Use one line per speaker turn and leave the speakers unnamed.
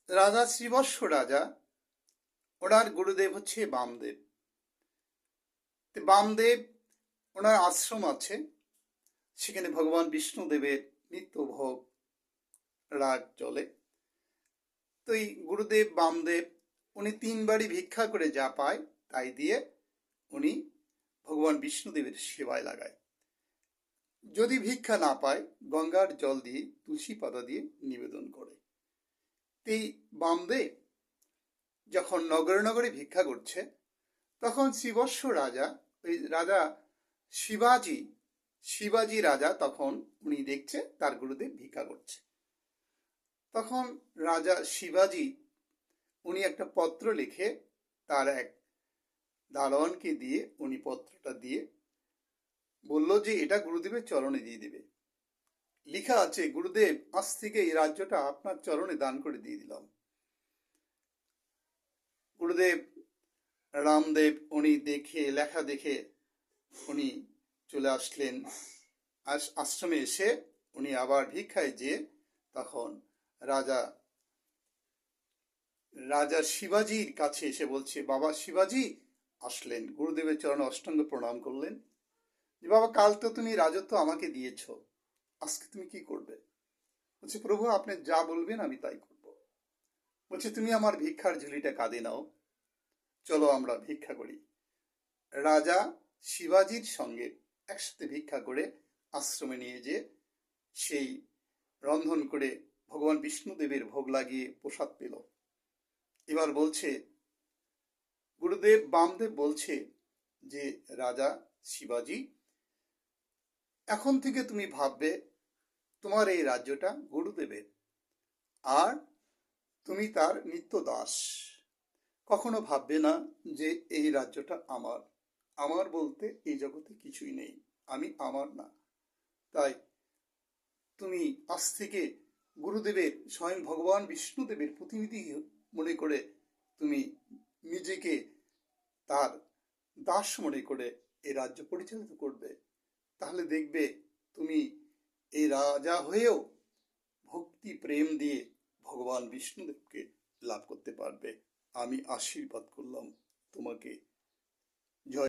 রাজা শ্রীবৎস রাজা, ওনার গুরুদেব হচ্ছে বামদেব। বামদেব ওনার আশ্রম আছে, সেখানে ভগবান বিষ্ণুদেবের নিত্য ভোগ রাগ চলে। তো এই গুরুদেব বামদেব উনি 3বারই ভিক্ষা করে যা পায় তাই দিয়ে উনি ভগবান বিষ্ণুদেবের সেবায় লাগায়। যদি ভিক্ষা না পায়, গঙ্গার জল দিয়ে তুলসী পাতা দিয়ে নিবেদন করে। এই বামদেব যখন নগরে নগরে ভিক্ষা করছে, তখন শ্রীবৎস রাজা, ওই রাজা শিবাজি শিবাজি রাজা, তখন উনি দেখছে তার গুরুদেব ভিক্ষা করছে। তখন রাজা শিবাজি উনি একটা পত্র লিখে তার এক দারোয়ানকে দিয়ে, উনি পত্রটা দিয়ে বলল যে এটা গুরুদেবের চরণে দিয়ে দিবে। লেখা আছে, গুরুদেব, আজ থেকে এই রাজ্যটা আপনার চরণে দান করে দিয়ে দিলাম। গুরুদেব রামদেব উনি দেখে, লেখা দেখে উনি চলে আসলেন আশ্রমে। এসে উনি আবার ভিক্ষায় যেয়ে তখন রাজা রাজা শিবাজির কাছে এসে বলছে, বাবা শিবাজি আসলেন, গুরুদেবের চরণে অষ্টাঙ্গ প্রণাম করলেন, যে বাবা, কাল তো তুমি রাজত্ব আমাকে দিয়েছ, আজকে তুমি কি করবে? বলছে, প্রভু আপনি যা বলবেন আমি তাই করব। বলছে, তুমি আমার ভিক্ষার ঝুলিটা কাঁধে নাও, চলো আমরা ভিক্ষা করি। রাজা শিবাজির সঙ্গে একসাথে ভিক্ষা করে আশ্রমে নিয়ে যেয়ে সেই রন্ধন করে ভগবান বিষ্ণুদেবের ভোগ লাগিয়ে প্রসাদ পেল। এবার বলছে, গুরুদেব বামদেব বলছে যে, রাজা শিবাজি, এখন থেকে তুমি ভাববে তোমার এই রাজ্যটা গুরুদেবের, আর তুমি তার নিত্য দাস। কখনো ভাববে না যে এই রাজ্যটা আমার, আমার বলতে এই জগতে কিছুই নেই, আমি আমার না। তাই তুমি আজ থেকে গুরুদেবের, স্বয়ং ভগবান বিষ্ণুদেবের প্রতিনিধি মনে করে তুমি নিজেকে তার দাস মনে করে এই রাজ্য পরিচালিত করবে। তাহলে দেখবে তুমি এই রাজা হয়েও ভক্তি প্রেম দিয়ে ভগবান বিষ্ণুদেবকে লাভ করতে পারবে। আমি আশীর্বাদ করলাম তোমাকে।